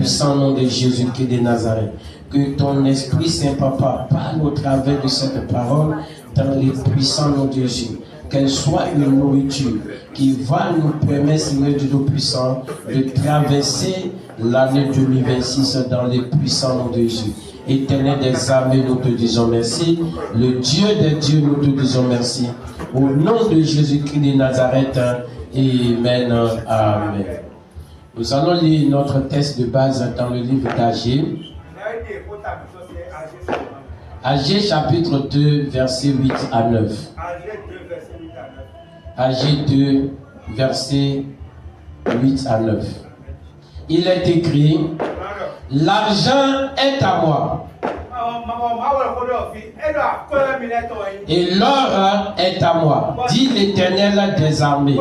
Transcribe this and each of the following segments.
puissant nom de Jésus-Christ de Nazareth. Que ton Esprit Saint Papa parle au travers de cette parole dans les puissants noms de Jésus. Qu'elle soit une nourriture qui va nous permettre, Seigneur Dieu Tout-Puissant, de traverser l'année 2026 dans les puissants noms de Jésus. Éternel des armées, nous te disons merci. Le Dieu des dieux, nous te disons merci. Au nom de Jésus-Christ de Nazareth, amen, amen. Nous allons lire notre texte de base dans le livre d'Agé. Agé chapitre 2, versets 8 à 9. Agé 2, versets 8 à 9. Il est écrit: l'argent est à moi. Et l'or est à moi, dit l'Éternel des armées.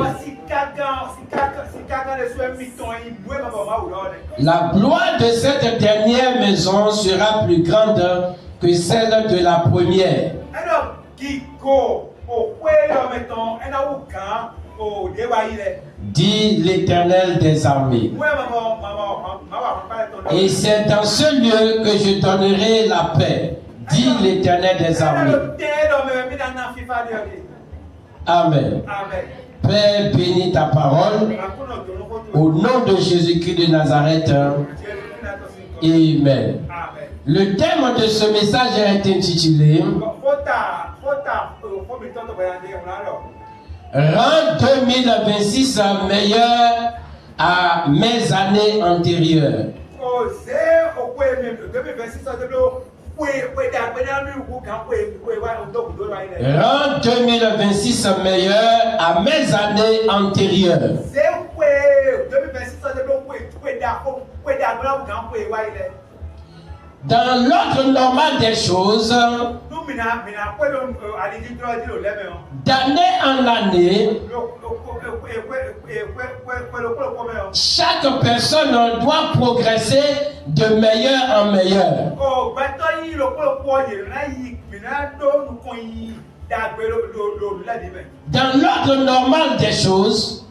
La gloire de cette dernière maison sera plus grande que celle de la première. Dit l'Éternel des armées. Et c'est dans ce lieu que je donnerai la paix, dit l'Éternel des armées. Amen. Père, bénis ta parole au nom de Jésus-Christ de Nazareth. Amen. Le thème de ce message est intitulé Rends 2026 meilleur à mes années antérieures. Rends 2026 meilleur à mes années antérieures. Dans l'ordre normal des choses, d'année en année, chaque personne doit progresser de meilleur en meilleur. Dans l'ordre normal des choses,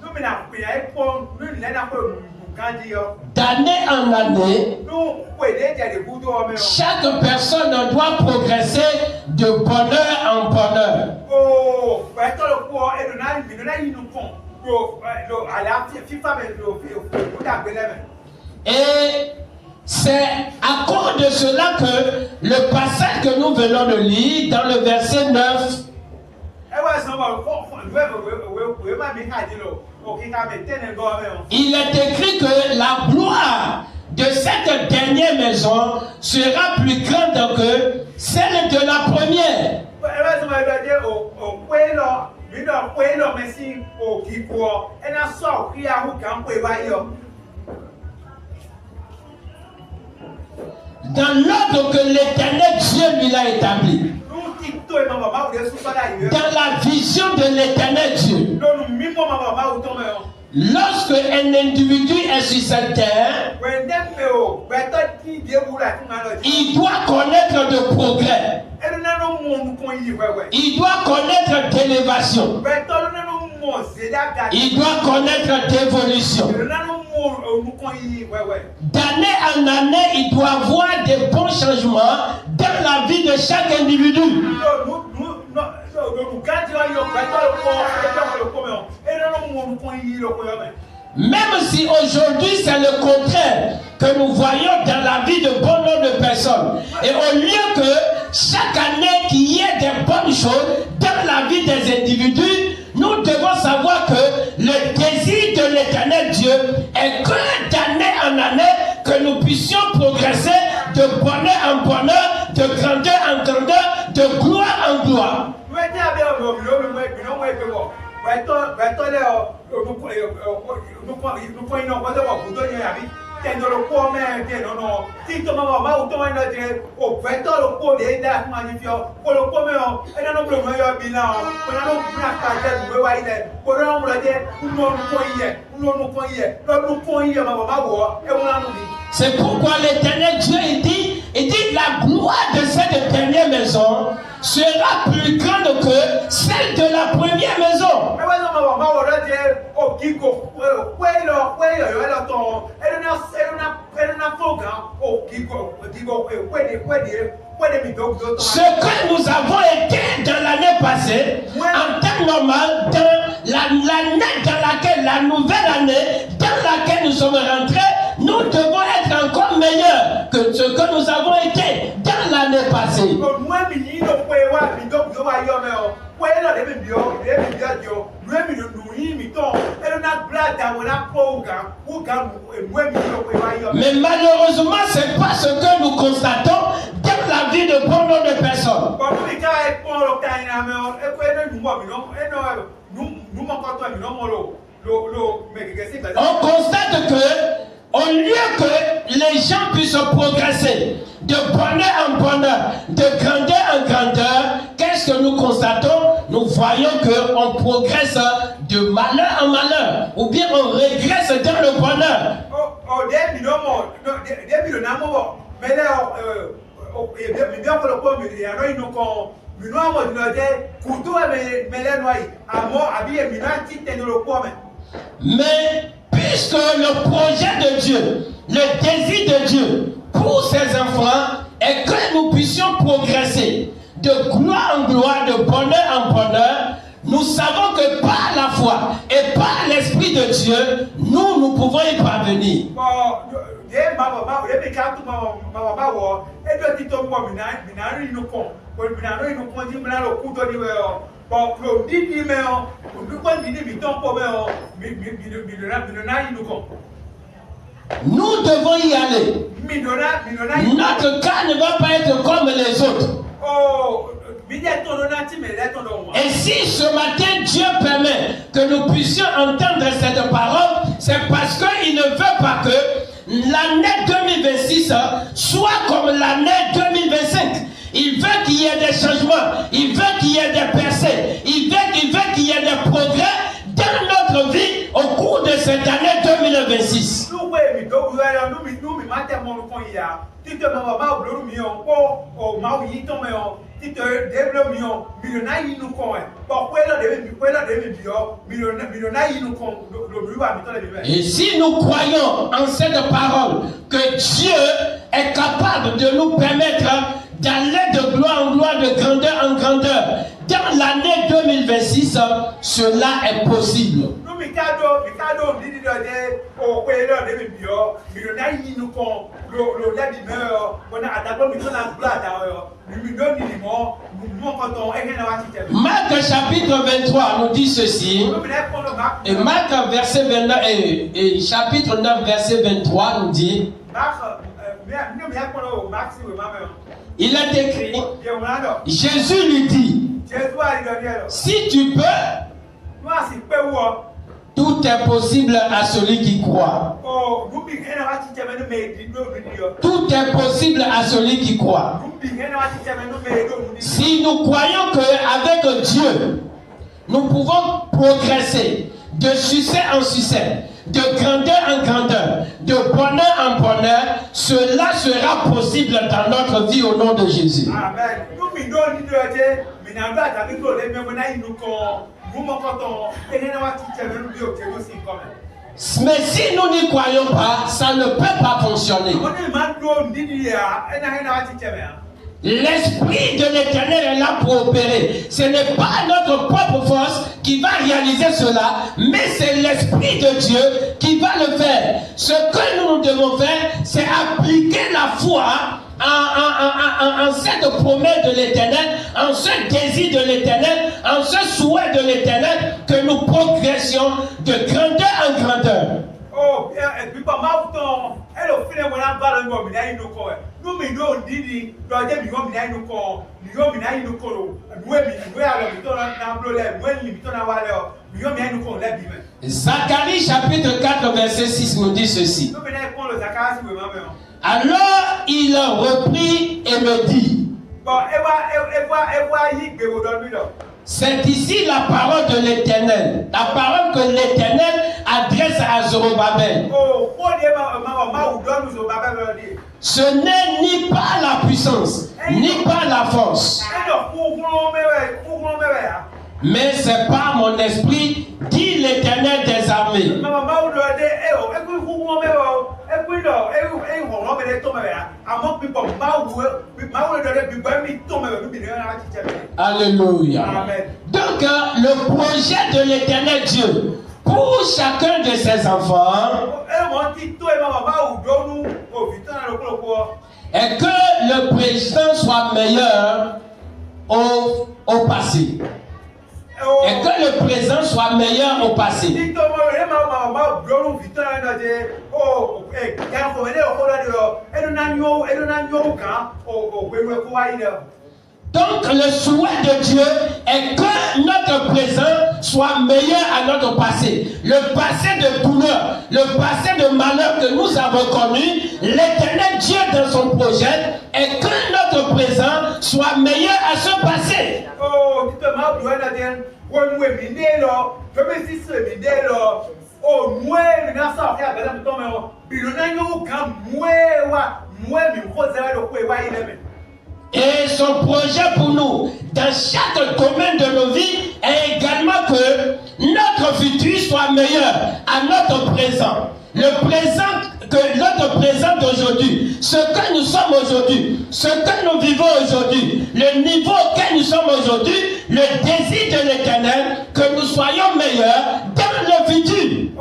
d'année en année, chaque personne doit progresser de bonheur en bonheur. Et c'est à cause de cela que le passage que nous venons de lire dans le verset 9, il est écrit que la gloire de cette dernière maison sera plus grande que celle de la première. Dans l'ordre que l'Éternel Dieu lui a établi. Dans la vision de l'Éternel Dieu. Lorsque un individu est sur cette terre, il doit connaître de progrès. Il doit connaître d'élévation. Il doit connaître d'évolution. D'année en année, il doit voir des bons changements dans la vie de chaque individu. Même si aujourd'hui c'est le contraire que nous voyons dans la vie de bon nombre de personnes, et au lieu que chaque année qu'il y ait des bonnes choses dans la vie des individus, nous devons savoir que le désir de l'Éternel Dieu est que d'année en année que nous puissions progresser de bonheur en bonheur, de grandeur en grandeur, de gloire en gloire. C'est pourquoi l'Éternel Dieu dit la gloire de cette dernière maison sera plus grande que celle de la première maison. Ce que nous avons été dans l'année passée, en temps normal, dans l'année dans laquelle, la nouvelle année dans laquelle nous sommes rentrés, nous devons être encore meilleurs que ce que nous avons été dans l'année passée. Mais malheureusement, c'est pas ce que nous constatons dans la vie de bon nombre de personnes. On constate que au lieu que les gens puissent progresser de bonheur en bonheur, de grandeur en grandeur, qu'est-ce que nous constatons? Nous voyons qu'on progresse de malheur en malheur, ou bien on régresse dans le bonheur. Mais puisque le projet de Dieu, le désir de Dieu pour ses enfants est que nous puissions progresser de gloire en gloire, de bonheur en bonheur, nous savons que par la foi et par l'Esprit de Dieu, nous pouvons y parvenir. Nous devons y aller. Notre cas ne va pas être comme les autres. Et si ce matin Dieu permet que nous puissions entendre cette parole, c'est parce qu'il ne veut pas que l'année 2026 soit comme l'année 2025. Il veut qu'il y ait des changements, il veut qu'il y ait des percées, il veut qu'il y ait des progrès dans notre vie au cours de cette année 2026. Et si nous croyons en cette parole que Dieu est capable de nous permettre d'aller de gloire en gloire, de grandeur en grandeur, dans l'année 2026, cela est possible. Marc chapitre 23 nous dit ceci, et Marc verset 29, et chapitre 9 verset 23 nous dit, il est écrit, Jésus lui dit, si tu peux, tout est possible à celui qui croit. Tout est possible à celui qui croit. Si nous croyons qu'avec Dieu, nous pouvons progresser de succès en succès, de grandeur en grandeur, de bonheur en bonheur, cela sera possible dans notre vie au nom de Jésus. Amen. Mais si nous n'y croyons pas, ça ne peut pas fonctionner. L'Esprit de l'Éternel est là pour opérer. Ce n'est pas notre propre force qui va réaliser cela, mais c'est l'Esprit de Dieu qui va le faire. Ce que nous devons faire, c'est appliquer la foi en cette promesse de l'Éternel, en ce désir de l'Éternel, en ce souhait de l'Éternel, que nous progressions de grandeur en grandeur. Oh, et puis pas mal de temps, elle a fait un peu de temps, mais nous nous dit, Zacharie chapitre 4 verset 6 nous dit ceci. Alors il reprit et me dit, c'est ici la parole de l'Éternel, la parole que l'Éternel adresse à Zorobabel. Ce n'est ni par la puissance, ni par la force, mais c'est par mon esprit, dit l'Éternel des armées. Alléluia. Amen. Donc, le projet de l'Éternel Dieu pour chacun de ses enfants est que le présent soit meilleur au passé. Et que le présent soit meilleur au passé. Donc le souhait de Dieu est que notre présent soit meilleur à notre passé. Le passé de douleur, le passé de malheur que nous avons connu, l'Éternel Dieu dans son projet est que notre présent soit meilleur à ce passé. Et son projet pour nous, dans chaque domaine de nos vies, est également que notre futur soit meilleur à notre présent. Notre présent d'aujourd'hui, ce que nous sommes aujourd'hui, ce que nous vivons aujourd'hui, le niveau auquel nous sommes aujourd'hui, le désir de l'Éternel, que nous soyons meilleurs dans le futur.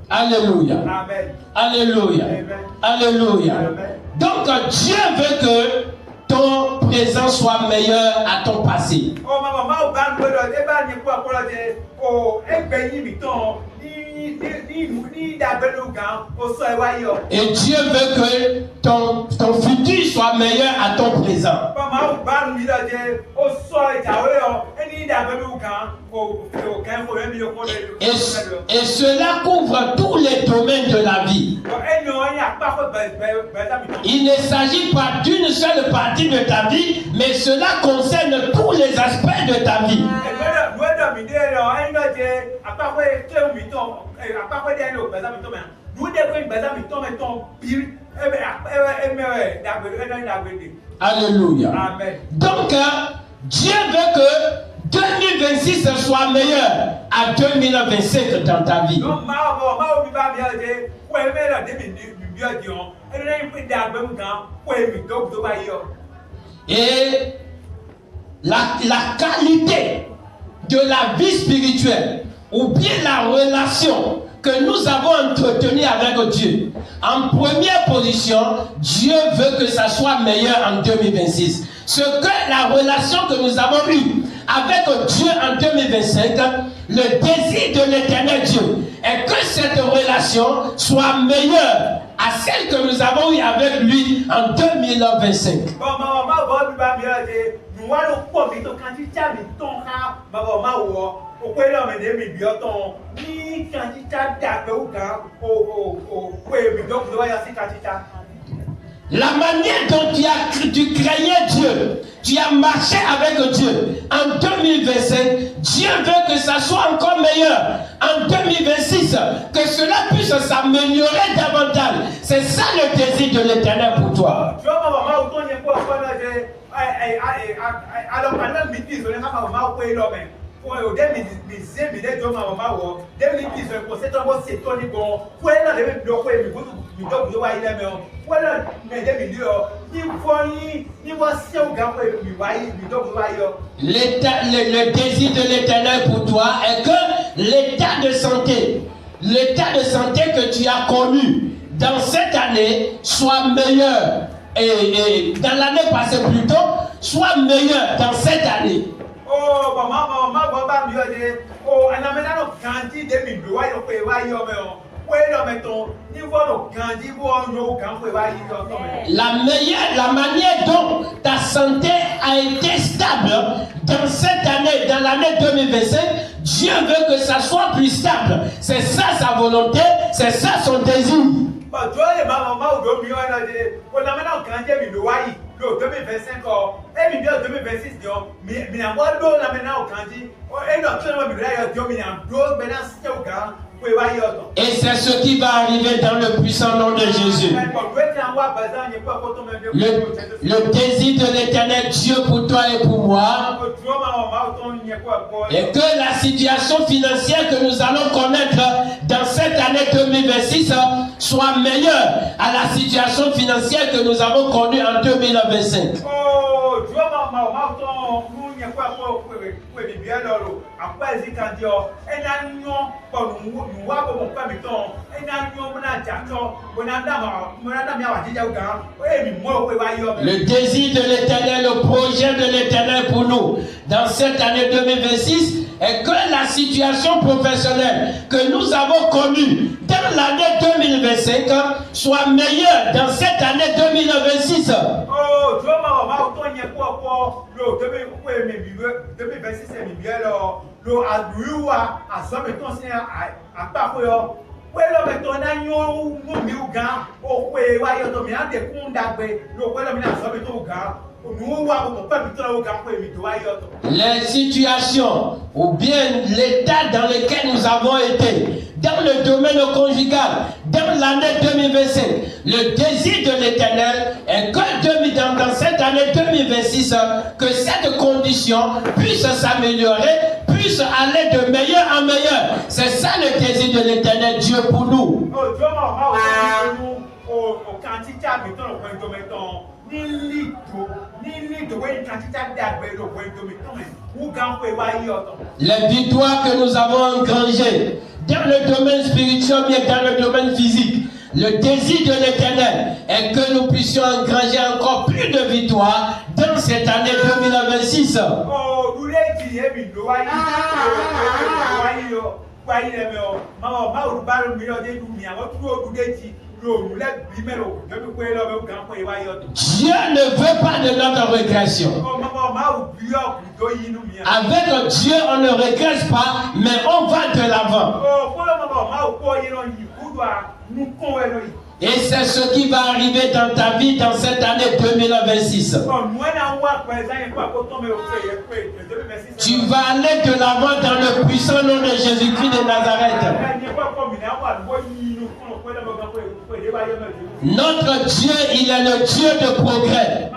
Alléluia. Amen. Alléluia. Amen. Alléluia. Amen. Donc Dieu veut que ton présent soit meilleur à ton passé. Et Dieu veut que ton futur soit meilleur à ton présent. Et cela couvre tous les domaines de la vie. Il ne s'agit pas d'une seule partie de ta vie, mais cela concerne tous les aspects de ta vie. Alléluia. Amen. Donc, Dieu veut que 2026 soit meilleur à 2025 dans ta vie. Et la qualité de la vie spirituelle ou bien la relation que nous avons entretenue avec Dieu, en première position, Dieu veut que ça soit meilleur en 2026. Ce que la relation que nous avons eue avec Dieu en 2025, le désir de l'Éternel Dieu est que cette relation soit meilleure à celle que nous avons eue avec lui en 2025. La manière dont tu craignais Dieu, tu as marché avec Dieu en 2025, Dieu veut que ça soit encore meilleur en 2026, que cela puisse s'améliorer davantage. C'est ça le désir de l'Éternel pour toi. Le désir de l'Éternel pour toi est que l'état de santé que tu as connu dans cette année soit meilleur, et dans l'année passée plutôt, soit meilleur dans cette année. La manière dont ta santé a été stable dans cette année, dans l'année 2025, Dieu veut que ça soit plus stable. C'est ça sa volonté, c'est ça son désir. Et c'est ce qui va arriver dans le puissant nom de Jésus. Le désir de l'Éternel Dieu pour toi et pour moi est que la situation financière que nous allons connaître dans cette année 2026 soit meilleure à la situation financière que nous avons connue en 2025. Le désir de l'Éternel, le projet de l'Éternel pour nous dans cette année 2026 est que la situation professionnelle que nous avons connue dans l'année 2025 soit meilleure dans cette année 2026. Les situations ou bien l'état dans lequel nous avons été dans le domaine conjugal dans l'année 2025, le désir de l'Éternel est que dans cette année 2026 que cette condition puisse s'améliorer, puisse aller de meilleur en meilleur. C'est ça le désir de l'Éternel Dieu pour nous. Les victoires que nous avons engrangées dans le domaine spirituel et dans le domaine physique, le désir de l'Éternel est que nous puissions engranger encore plus de victoires dans cette année 2026. Dieu ne veut pas de notre régression. Avec Dieu, on ne régresse pas, mais on va de l'avant. Et c'est ce qui va arriver dans ta vie dans cette année 2026. Tu vas aller de l'avant dans le puissant nom de Jésus-Christ de Nazareth. Notre Dieu, il est le Dieu de progrès.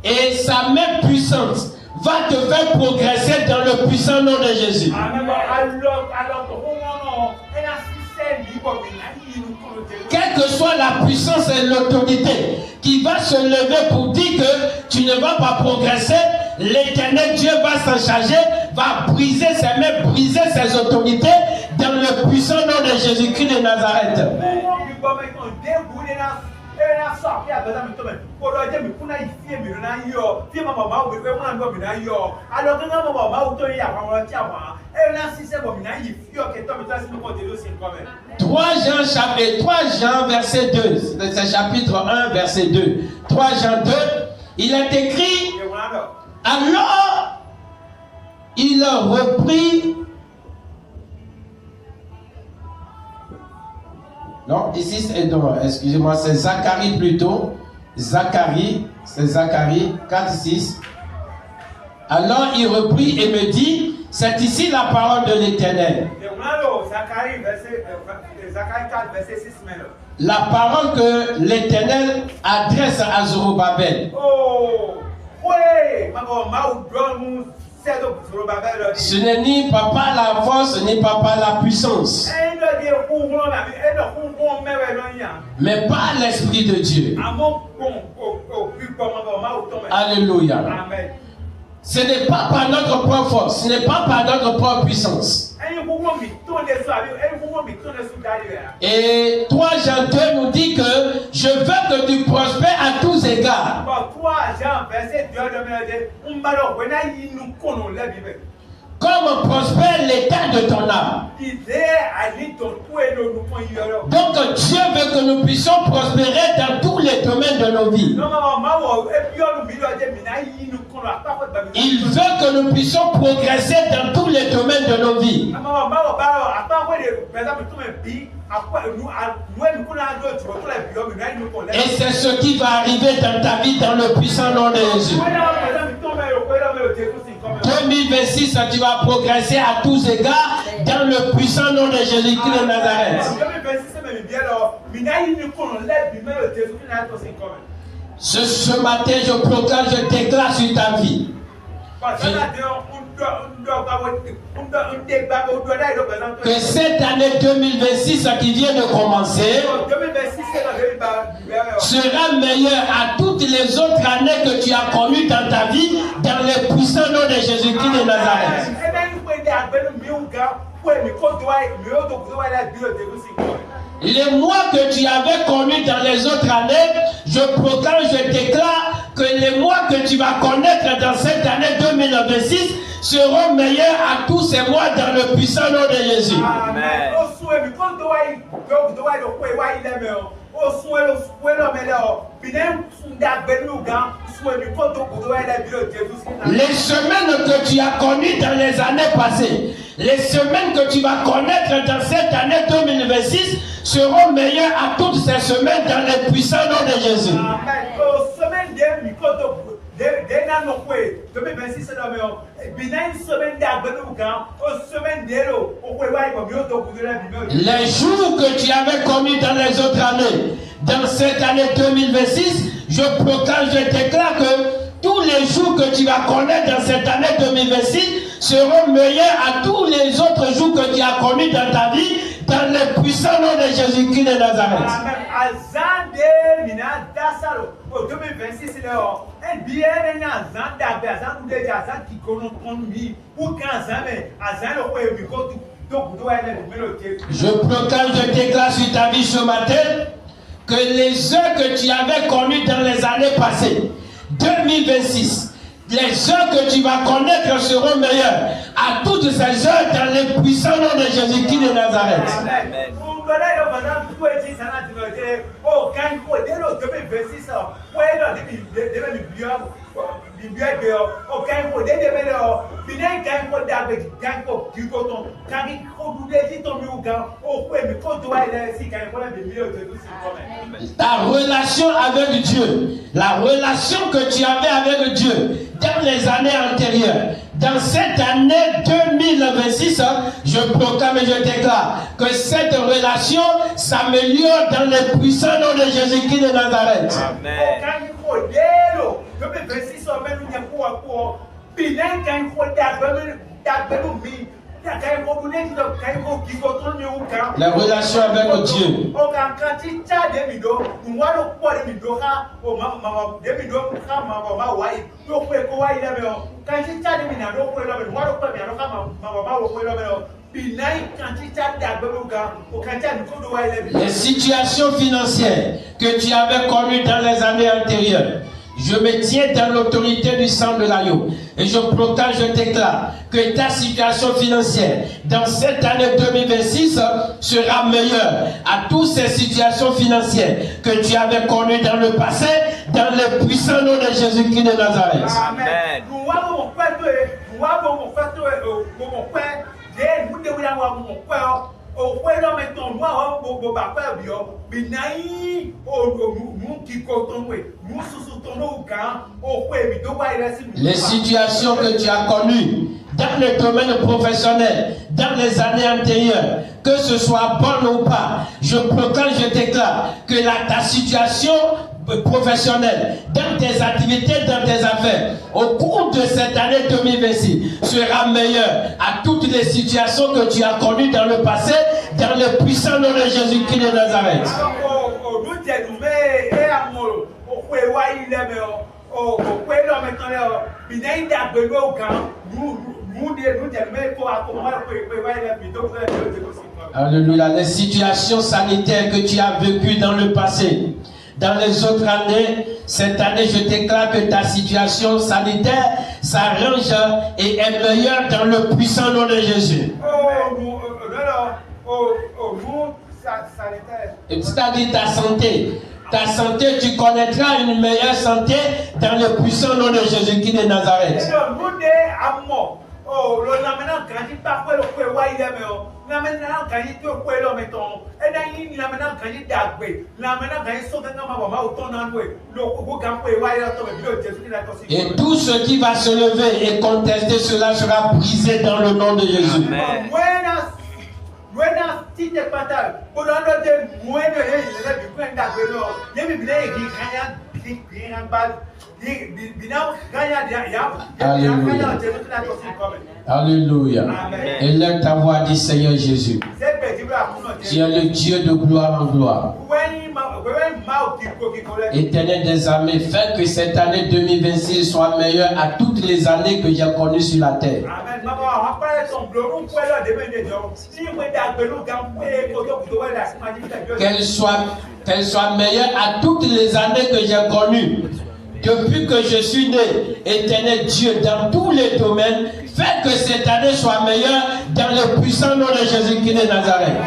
Et sa main puissante va te faire progresser dans le puissant nom de Jésus. Quelle que soit la puissance et l'autorité qui va se lever pour dire que tu ne vas pas progresser, l'Éternel Dieu va s'en charger, va briser ses mains, briser ses autorités dans le puissant nom de Jésus-Christ de Nazareth. Trois Jean verset 2, c'est chapitre 1 verset 2. 3 Jean 2, il est écrit, alors il reprit. Non, ici, excusez-moi, c'est Zacharie plutôt. Zacharie, c'est Zacharie 4, 6. Alors il reprit et me dit, c'est ici la parole de l'Éternel. La parole que l'Éternel adresse à Zorobabel. Ce n'est ni papa la force, ni papa la puissance, mais par l'Esprit de Dieu. Alléluia. Ce n'est pas par notre propre force, ce n'est pas par notre propre puissance. Et 3 Jean 2 nous dit que je veux que tu prospères à tous égards. Comme prospère l'état de ton âme. Donc Dieu veut que nous puissions prospérer dans tous les domaines de nos vies. Il veut que nous puissions progresser dans tous les domaines de nos vies. Et c'est ce qui va arriver dans ta vie dans le puissant nom de Jésus. 2026, tu vas progresser à tous égards dans le puissant nom de Jésus-Christ de Nazareth. Ce matin, je proclame, je déclare sur ta vie. Que cette année 2026 qui vient de commencer sera meilleure à toutes les autres années que tu as connues dans ta vie, dans le puissant nom de Jésus-Christ de Nazareth. Les mois que tu avais connus dans les autres années, je proclame, je déclare que les mois que tu vas connaître dans cette année 2026 seront meilleurs à tous ces mois dans le puissant nom de Jésus. Amen. Les semaines que tu as connues dans les années passées, les semaines que tu vas connaître dans cette année 2026 seront meilleures à toutes ces semaines dans le puissant nom de Jésus. Amen. Les jours que tu avais connus dans les autres années, dans cette année 2026, je proclame, je déclare que tous les jours que tu vas connaître dans cette année 2026 seront meilleurs à tous les autres jours que tu as connus dans ta vie, dans le puissant nom de Jésus-Christ de Nazareth. Je proclame, je déclare sur ta vie ce matin que les heures que tu avais connues dans les années passées, 2026, les heures que tu vas connaître seront meilleures à toutes ces heures dans le puissant nom de Jésus-Christ de Nazareth. Amen. Ta relation avec Dieu, la relation que tu avais avec Dieu dans les années antérieures, dans cette année 2026, je proclame et je déclare que cette relation s'améliore dans le puissant nom de Jésus-Christ de Nazareth. Amen. La relation avec Dieu. Les situations financières que tu avais connues dans les années antérieures, je me tiens dans l'autorité du sang de l'agneau et je proclame, je déclare que ta situation financière dans cette année 2026 sera meilleure à toutes ces situations financières que tu avais connues dans le passé, dans le puissant nom de Jésus-Christ de Nazareth. Amen. Les situations que tu as connues dans le domaine professionnel, dans les années antérieures, que ce soit bonne ou pas, je proclame, je déclare que ta situation professionnelle, dans tes activités, dans tes affaires, au cours de cette année 2026, sera meilleure à toutes les situations que tu as connues dans le passé, dans le puissant nom de Jésus-Christ de Nazareth. Alléluia. Les situations sanitaires que tu as vécues dans le passé, dans les autres années, cette année, je déclare que ta situation sanitaire s'arrange et est meilleure dans le puissant nom de Jésus. C'est-à-dire ta santé. Ta santé, tu connaîtras une meilleure santé dans le puissant nom de Jésus-Christ de Nazareth. Et tout ce qui va se lever et contester cela sera brisé dans le nom de Jésus. Amen. Alléluia. Alléluia. Élève ta voix, dit Seigneur Jésus. Tu es le Dieu de gloire en gloire. Éternel des armées, fais que cette année 2026 soit meilleure à toutes les années que j'ai connues sur la terre. Qu'elle soit meilleure à toutes les années que j'ai connues. Depuis que je suis né, éternel Dieu, dans tous les domaines, fais que cette année soit meilleure dans le puissant nom de Jésus-Christ de Nazareth.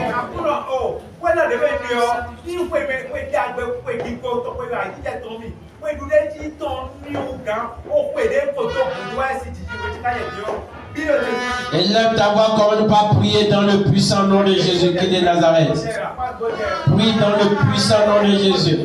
Élève ta voix comme ne pas prier dans le puissant nom de Jésus-Christ de Nazareth. Prie dans le puissant nom de Jésus.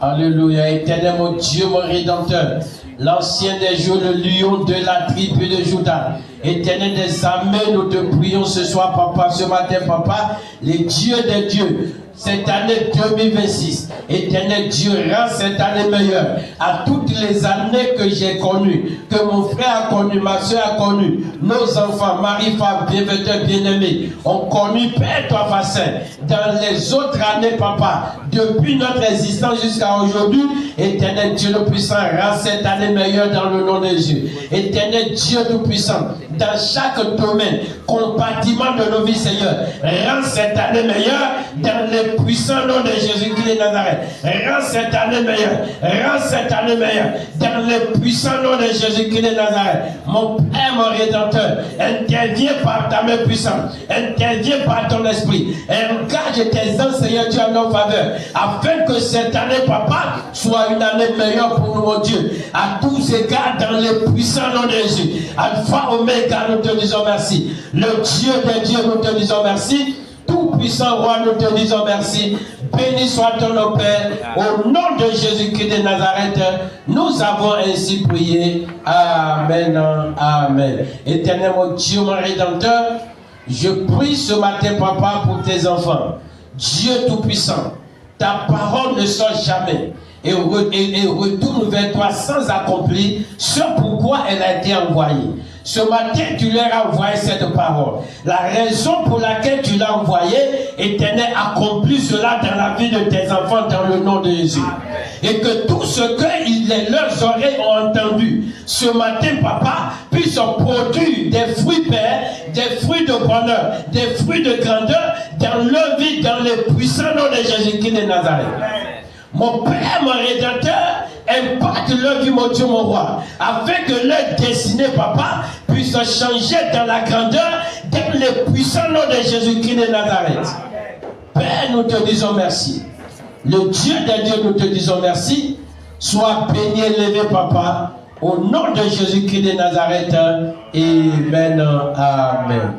Alléluia. Éternel mon Dieu, mon Rédempteur, l'ancien des jours, le lion de la tribu de Juda. Éternel des armées, nous te prions ce soir, papa, ce matin, papa, les dieux des dieux. Cette année 2026, éternel Dieu, rend cette année meilleure à toutes les années que j'ai connues, que mon frère a connu, ma soeur a connu, nos enfants, mari, femme, bienvenue, bien-aimés, ont connu Père, toi, Vassin, dans les autres années, papa, depuis notre existence jusqu'à aujourd'hui. Éternel Dieu le puissant, rend cette année meilleure dans le nom de Jésus. Éternel Dieu tout puissant, dans chaque domaine, compartiment de nos vies, Seigneur, rend cette année meilleure dans le puissant nom de Jésus-Christ de Nazareth. Rends cette année meilleure. Rends cette année meilleure dans le puissant nom de Jésus-Christ de Nazareth. Mon Père, mon Rédempteur, interviens par ta main puissante. Interviens par ton esprit. Engage tes anges, Seigneur Dieu, en notre faveur. Afin que cette année, papa, soit une année meilleure pour nous, mon Dieu. À tous égards, dans le puissant nom de Jésus. Alpha, Oméga, nous te disons merci. Le Dieu des dieux, nous te disons merci. Tout-puissant roi, nous te disons merci. Béni soit ton nom, Père. Au nom de Jésus-Christ de Nazareth, nous avons ainsi prié. Amen. Amen. Éternel mon Dieu, mon Rédempteur, je prie ce matin, papa, pour tes enfants. Dieu Tout-Puissant, ta parole ne sort jamais et retourne vers toi sans accomplir ce pourquoi elle a été envoyée. Ce matin, tu leur as envoyé cette parole. La raison pour laquelle tu l'as envoyé, Éternel, accomplis cela dans la vie de tes enfants dans le nom de Jésus. Et que tout ce que leurs oreilles ont entendu ce matin, papa, puisse produire des fruits, Père, des fruits de bonheur, des fruits de grandeur dans leur vie, dans le puissant nom de Jésus-Christ de Nazareth. Mon Père, mon Rédempteur, impacte leur vie, mon Dieu, mon roi, afin que leur destinée, papa, puisse changer dans la grandeur, dans le puissant nom de Jésus-Christ de Nazareth. Père, nous te disons merci. Le Dieu des dieux, nous te disons merci. Sois béni et élevé, papa, au nom de Jésus-Christ de Nazareth. Amen. Amen.